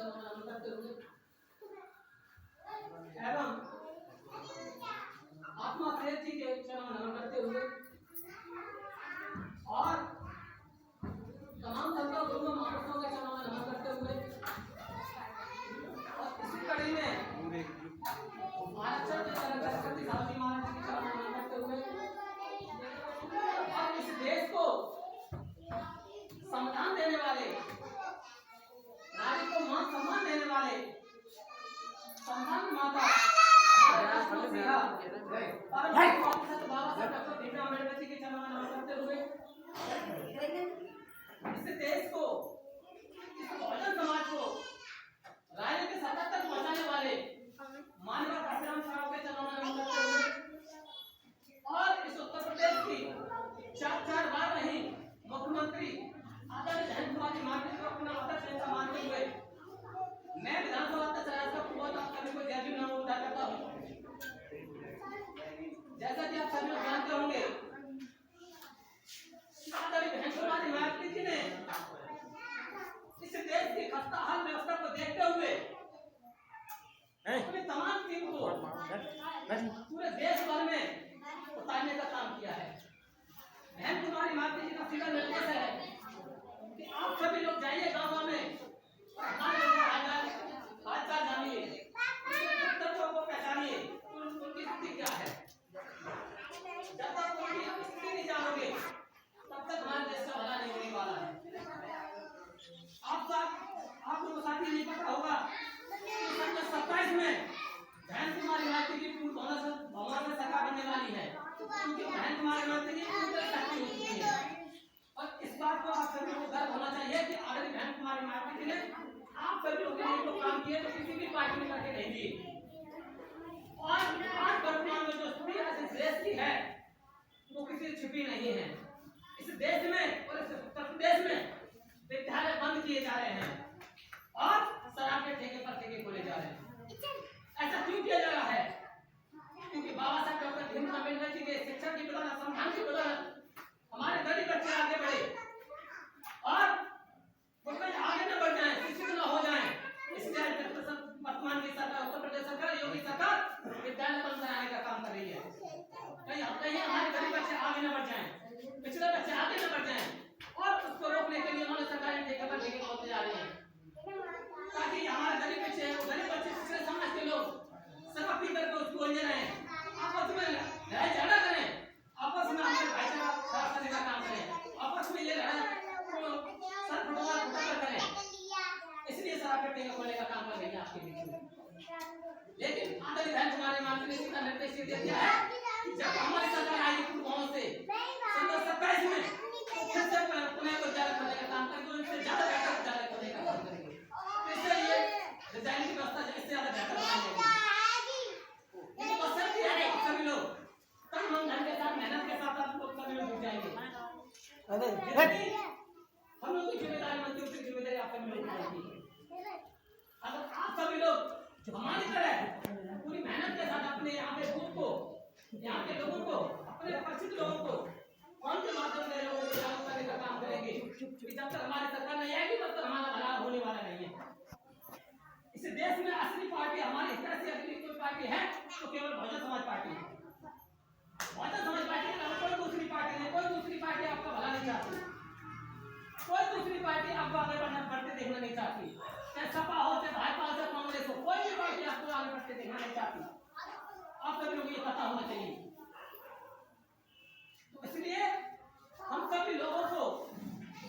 नमन करते हुए एवं आत्मा प्रेत जी के चरण नमन करते हुए और तमाम संतों गुरुओं महापुरुषों के चरणों में नमन करते हुए और इसी कड़ी में आरक्षण के चरण सरस्वती सावित्री महाराज जी के चरणों में नमन करते हुए और इस देश को संविधान देने वाले, नारी को मान सम्मान देने वाले संविधान माता हमारे राष्ट्रपति बाबा साहब डॉक्टर भीमराव अम्बेडकर जी के चरणों में नमन करते हुए इस देश को, इस बहुजन समाज को राज्य के सतत तक पहुंचाने वाले माननीय काशीराम साहब के चरणों में नमन करते हुए और इस उत्तर प्रदेश की 4 बार रही मुख्यमंत्री आदरणीय बहन कुमारी मार्केट को अपना अध्यक्ष नेता मानते हुए मैं विधानसभा का चर्चा पूर्वक आप सभी को जय भीम नाम उच्चार करता हूँ। जैसा कि आप सभी लोग जानते होंगे आदरणीय बहन कुमारी मार्केट जी ने इस देश की खस्ताहाल व्यवस्था को देखते हुए अपनी तमाम टीम को पूरे देश भर में उतारने का काम किया है। बहन कुमारी मार्केट जी का सीधा निर्देश है कि आप सभी लोग जाइए गाँव में हालचाल जानिए, तत्वों को पहचानिए, उनकी स्थिति क्या है। जब तक उनकी स्थिति नहीं जानोगे तब तक हमारे देश का भला नहीं होने वाला है। आपको साथी नहीं पता होगा कि 27 में बहन कुमारी मार्केट की भवन में सरकार बनने वाली है, क्योंकि बहन कुमारी मार्केट की पूरी शक्ति हो चुकी है। और इस बात को आप सभी को गर्व होना चाहिए कि आदरणीय बहन कुमारी मार्केट ने आप सभी लोगों के लिए जो काम किए तो किसी भी पार्टी में करके नहीं दिए। और आज वर्तमान में जो स्थिति इस देश की है वो किसी छिपी नहीं है। इस देश में और इस उत्तर प्रदेश में विद्यालय बंद किए जा रहे हैं और शराब के ठेके पर ठेके खोले जा रहे हैं। ऐसा क्यों किया जा रहा है? क्योंकि बाबा साहब डॉक्टर भीमराव अम्बेडकर जी के शिक्षा की बदौलत, संविधान की बदौलत हमारे गरीब बच्चे आगे बढ़े और वो कहीं आगे न बढ़ जाएं, शिक्षित न हो जाएं, इसलिए वर्तमान की सरकार, उत्तर प्रदेश सरकार, योगी सरकार विद्यालय बंद कराने का काम कर रही है। कहीं हमारे गरीब बच्चे आगे न बढ़ जाएं, पिछड़े बच्चे आगे न बढ़ जाएं और उसको रोकने के लिए उन्होंने सरकारी ठेके पर ठेके खोलते जा रहे हैं ताकि हमारे गरीब बच्चे पिछड़े समाज के लोग शराब पी करके उसको ले रहे हैं, आपस में लड़ाई झगड़ा करें, आपस में अपने भाईचारा खराब करने का काम करें, आपस में ये लड़ाई सर फुटबॉल करें। इसलिए शराब के ठेके खोलने का काम कर रही है आपके बीच में। लेकिन आदरणीय बहन कुमारी मार्केट ने इसका निर्देश दे दिया है कि जब हमारी सरकार आई पूर्व से 27 में फिर से पुणे को जारी करने का काम करेंगे, उनसे ज्यादा बेहतर विद्यालय खोलने का काम करेंगे। इसलिए डिजाइन की व्यवस्था इससे ज्यादा बेहतर बनाएंगे। ये तो सभी लोग तन मन धन के साथ, मेहनत के साथ आप लोग सभी लोग जुट जाएंगे। हम लोग की जिम्मेदारी बनती है, उसकी जिम्मेदारी आप सभी लोग की बनती है। अगर आप सभी लोग हमारी तरह पूरी मेहनत के साथ अपने यहाँ के ग्रुप को, यहाँ के लोगों को, अपने परिचित लोगों को कौन के माध्यम से लोगों को जागरूक करने का काम करेंगे कि जब तक हमारी सरकार नहीं आएगी तब तक हमारा भला होने वाला नहीं है। इस देश में असली पार्टी हमारी तरह से अगली कोई पार्टी है तो केवल बहुजन समाज पार्टी है। बहुजन समाज पार्टी के अलावा कोई दूसरी पार्टी नहीं, कोई दूसरी पार्टी आपका भला नहीं चाहती, कोई दूसरी पार्टी आपको आगे बढ़ते देखना नहीं चाहती। चाहे सपा हो, चाहे भाजपा हो, चाहे कांग्रेस हो, कोई भी पार्टी आपको आगे बढ़ते देखना नहीं चाहती। आप सभी लोग ये पता होना चाहिए। तो इसलिए हम सभी लोगों को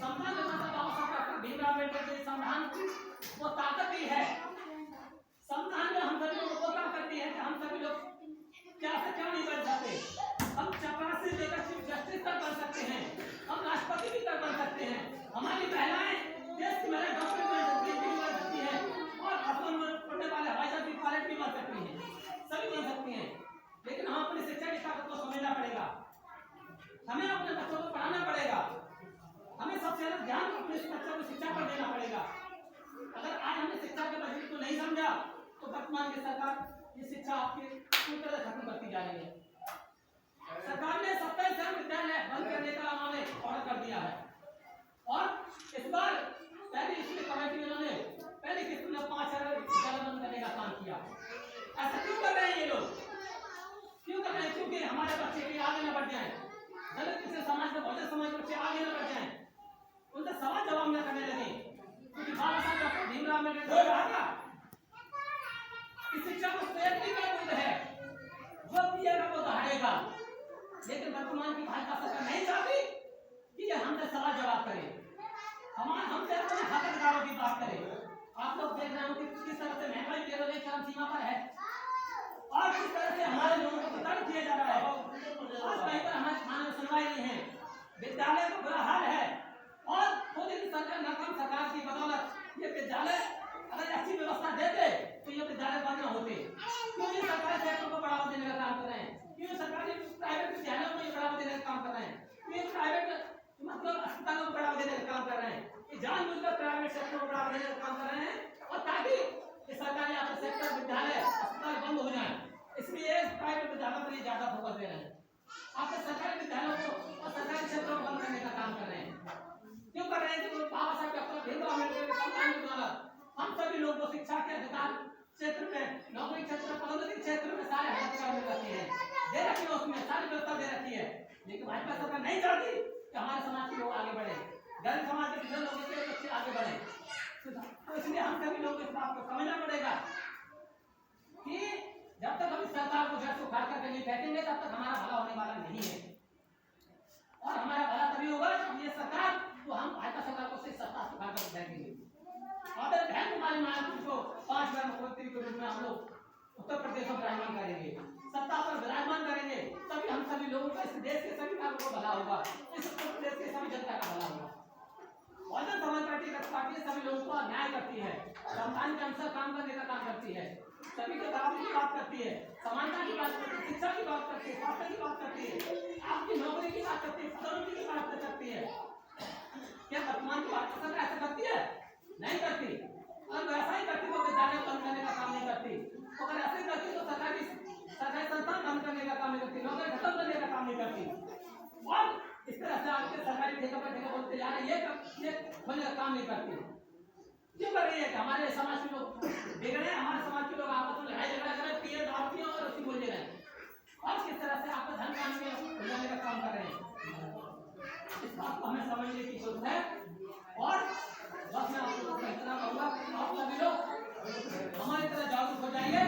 संविधान निर्माता बाबा साहब डॉक्टर भीमराव अम्बेडकर के संविधान की वो ताकत ही है। संविधान में हम सभी लोगों को क्या करती है कि हम सभी लोग क्या से क्या नहीं बन सकते। हम चपरासी से लेकर चीफ जस्टिस तक बन सकते हैं, हम राष्ट्रपति भी तक बन सकते हैं, हमारी महिलाएं देश की महिला डॉक्टर बन सकती है और अपन पढ़ने वाले हवाई जहाज की पायलट भी बन सकती हैं, सभी बन सकती हैं। लेकिन हम अपनी शिक्षा की ताकत को समझना पड़ेगा, हमें अपने बच्चों को पढ़ाना पड़ेगा, हमें सबसे ज्यादा ध्यान अपने बच्चों को शिक्षा पर देना पड़ेगा। अगर आज हमने शिक्षा के बजट को नहीं समझा तो वर्तमान की सरकार ये शिक्षा आपकी पूरी तरह खत्म करती जा रही है। सरकार ने 27 विद्यालय बंद करने का उन्होंने ऑर्डर कर दिया है और इस बार पहली इसलिए कमेटी उन्होंने पहली कि तुमने 5,000 विद्यालय बंद करने का काम किया। ऐसा क्यों कर रहे हैं ये लोग? क्यों कर रहे हैं? क्योंकि हमारे बच्चे भी आगे न बढ़ जाए, दलित पिछड़े समाज में बहुजन समाज के बच्चे आगे न बढ़ जाए, उनसे सवाल जवाब न करने लगे। क्योंकि बाबा साहब डॉक्टर भीमराव अम्बेडकर ने कहा था कि शिक्षा को सेफ्टी का दूध है, जो पिएगा वो दहाड़ेगा। लेकिन वर्तमान की भाजपा सरकार नहीं चाहती कि ये हमसे सवाल जवाब करे, हमसे अपने हक अधिकारों की बात करे। आप लोग देख रहे हो कि किस तरह से महंगाई बेरोजगारी चरम सीमा पर है और किस तरह से हमारे लोगों को प्रताड़ित किया जा रहा है। आज कहीं पर हमारे थाने में सुनवाई नहीं है, विद्यालय का बुरा हाल है और खुद इन सरकार की बदौलत ये विद्यालय अगर अच्छी व्यवस्था देते तो ये विद्यालय बंद न होते। क्यों ये सरकारी सेक्टर को बढ़ावा देने का काम कर रहे हैं? क्यों सरकारी प्राइवेट विद्यालयों को ये बढ़ावा देने का काम कर रहे हैं? क्यों प्राइवेट मतलब अस्पतालों को बढ़ावा देने का काम कर रहे हैं? जानबूझकर प्राइवेट सेक्टर को बढ़ावा देने का काम कर रहे हैं और ताकि सरकारी सेक्टर विद्यालय अस्पताल बंद हो जाए, इसलिए प्राइवेट विद्यालयों पर ज्यादा फोकस दे रहे हैं। आप सरकारी विद्यालयों को और सरकारी क्षेत्रों को बंद करने का काम कर रहे हैं। क्यों कर रहे हैं? कि बाबा साहब डॉक्टर भीमराव अम्बेडकर के संविधान के द्वारा हम सभी लोगों को शिक्षा के अधिकार क्षेत्र में, नौकरी क्षेत्र, पदोन्नति क्षेत्र में सारे अधिकार मिल रखे हैं, दे रखी है, उसमें सारी व्यवस्था दे रखी है। लेकिन भाजपा सरकार नहीं चाहती कि हमारे समाज के लोग आगे बढ़े, दलित समाज के पिछड़े लोगों के बच्चे आगे बढ़े। तो इसलिए हम सभी लोग इस बात को समझना पड़ेगा कि जब तक हम सरकार को जड़ से उखाड़ करके नहीं फेंकेंगे तब तक हमारा भला होने वाला नहीं है। और हमारा भला तभी होगा ये सरकार तो हम भाजपा सरकार को सिर्फ सत्ता से उखाड़ कर फेंकेंगे। और बहन कुमारी महाराज को 5 बार मुख्यमंत्री के रूप में हम लोग उत्तर प्रदेश में विराजमान करेंगे, सत्ता पर विराजमान करेंगे, तभी हम सभी लोगों का, इस देश के सभी लोगों को भला होगा, इस उत्तर प्रदेश के सभी जनता का भला होगा। बहुजन समाज पार्टी सभी लोगों को न्याय करती है, संविधान के अनुसार काम करने का काम करती है, सभी के बराबरी की बात करती है, समानता की बात करती है, शिक्षा की बात करती है, स्वास्थ्य की बात करती है, आपकी नौकरी की बात करती है, पदोन्नति की बात करती है। क्या वर्तमान की बात सरकार ऐसा करती है? नहीं करती। और वैसा ही करती वो विद्यालय बंद करने का काम नहीं करती। अगर ऐसे करती तो सरकारी संस्थान बंद करने का काम नहीं करती, नौकरी खत्म करने का काम नहीं करती। और इस तरह से आपके सरकारी ठेका पर ठेका बोलते जा रहे हैं, ये होने का काम नहीं करती। क्यों कर रही है? कि हमारे समाज के लोग बिगड़े, हमारे समाज के लोग आपस में लड़ाई झगड़ा कर रहे हैं, पीए दारू और उसी बोल रहे हैं और किस तरह से आपका धन कान में उजाने का काम कर रहे हैं। इस बात को हमें समझने की जरूरत है। और बस मैं आप लोगों को इतना कहूँगा कि आप सभी लोग हमारी तरह जागरूक हो जाइए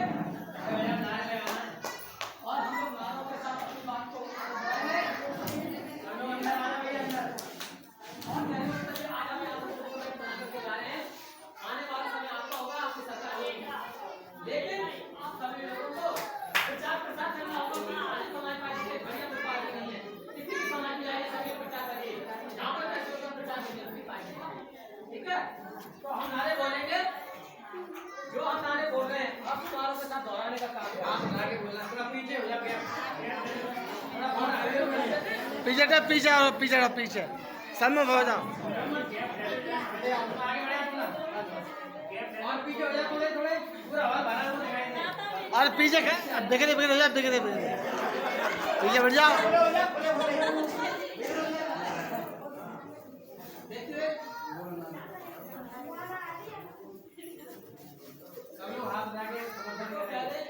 और हम लोग नारों के साथ अपनी बात को बढ़ाएंगे। और आज हमें आप लोगों को बना करके जा रहे हैं, आने वाला समय आपका होगा, आपकी सरकार होगी, लेकिन आप सभी लोगों को प्रचार प्रसार करना होगा। आज समाज पार्टी के बढ़िया कोई पार्टी नहीं है, किसी भी समाज में आए सभी प्रचार करिए, जहाँ पर प्रचार करिए अपनी पार्टी का, ठीक है? तो हम नारे बोलेंगे, जो हम नारे बोल रहे हैं आप नारों के साथ दोहराने का काम है। आप आगे बोलना, थोड़ा पीछे हो जाए, पीछे सब में हो जाओ और पीछे हो जाए, थोड़े थोड़े पूरा हवा भरा हुआ दिखाई दे। और पीछे देखे पीछे बढ़ जाओ। देखिए सब लोग हाथ लगा के समर्थन कर रहे हैं।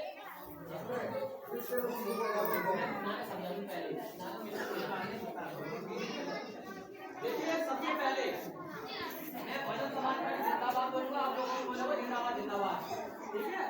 देखिए सबसे पहले मैं बहुजन समाज पार्टी जिंदाबाद बोलूंगा, आप लोगों को बोलूंगा जिंदाबाद जिंदाबाद, ठीक है?